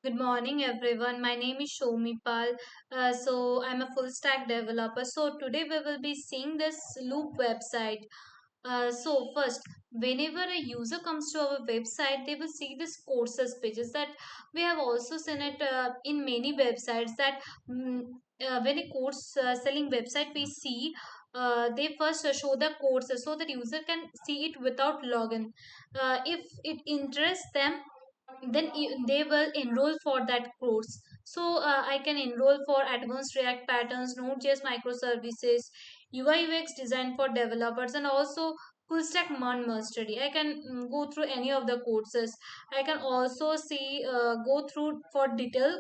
Good morning, everyone. My name is Shomipal. I'm a full stack developer. So, today we will be seeing this Loop website. First, whenever a user comes to our website, they will see this courses pages that we have also seen it in many websites that when a course selling website we see they first show the courses so that user can see it without login. If it interests them, then they will enroll for that course. I can enroll for advanced React patterns, Node.js microservices, UI UX design for developers, and also full stack MERN mastery. I can go through any of the courses. I can also see go through for detail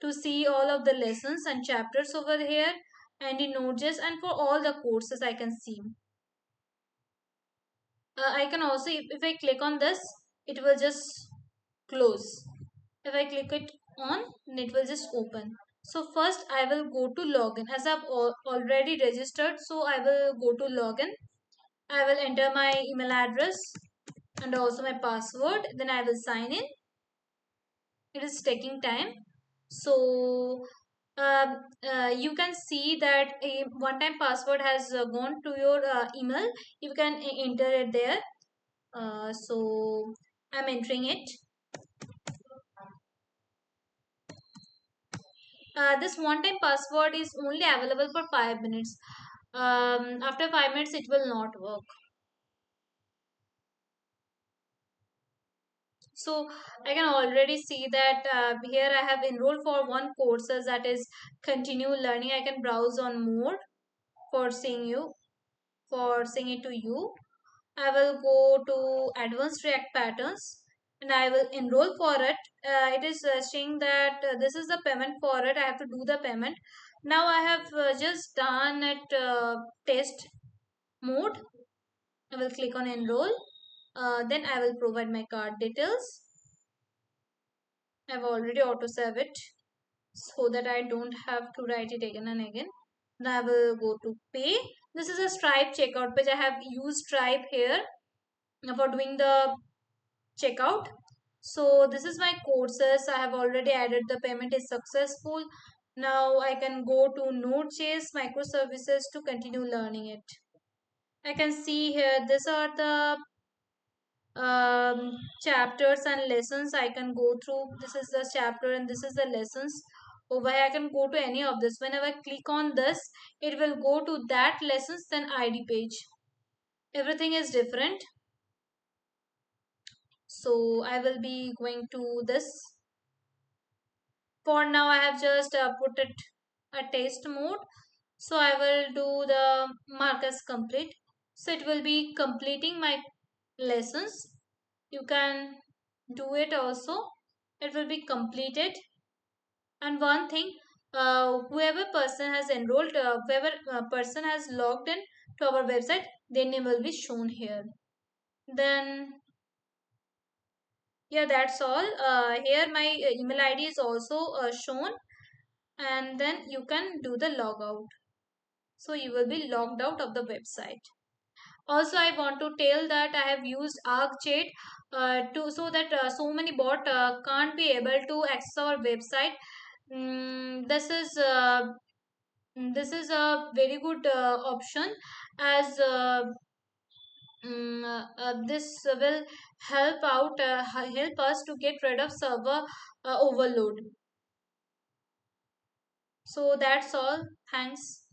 to see all of the lessons and chapters over here, and in Node.js, and for all the courses I can see. I can also, if I click on this, it will just close. If I click it on, then it will just open. So first I will go to login as I've already registered. So I will go to login. I will enter my email address and also my password. Then I will sign in. It is taking time. So you can see that a one-time password has gone to your email. You can enter it there. I'm entering it. This one-time password is only available for 5 minutes. After 5 minutes, it will not work. So I can already see that here I have enrolled for one courses, that is continue learning. I can browse on more for seeing it to you. I will go to advanced React patterns and I will enroll for it. It is saying that this is the payment for it. I have to do the payment. Now I have just done it test mode. I will click on enroll. Then I will provide my card details. I've already auto save it so that I don't have to write it again and again. Then I will go to pay. This is a Stripe checkout page. I have used Stripe here for doing the checkout. So this is my courses. I have already added the payment is successful. Now I can go to Node.js microservices to continue learning it. I can see here these are the chapters and lessons I can go through. This is the chapter and this is the lessons. Over here I can go to any of this. Whenever I click on this, it will go to that lessons then ID page. Everything is different. So I will be going to this. For now I have just put it a test mode. So I will do the mark as complete. So it will be completing my lessons. You can do it also. It will be completed. And one thing, whoever person has enrolled, whoever person has logged in to our website, their name will be shown here. Then yeah, that's all. Here my email ID is also shown, and then you can do the logout. So you will be logged out of the website. Also, I want to tell that I have used Arcjet to so that so many bot can't be able to access our website. Mm, this is a very good option as this will help us to get rid of server overload. So that's all. Thanks.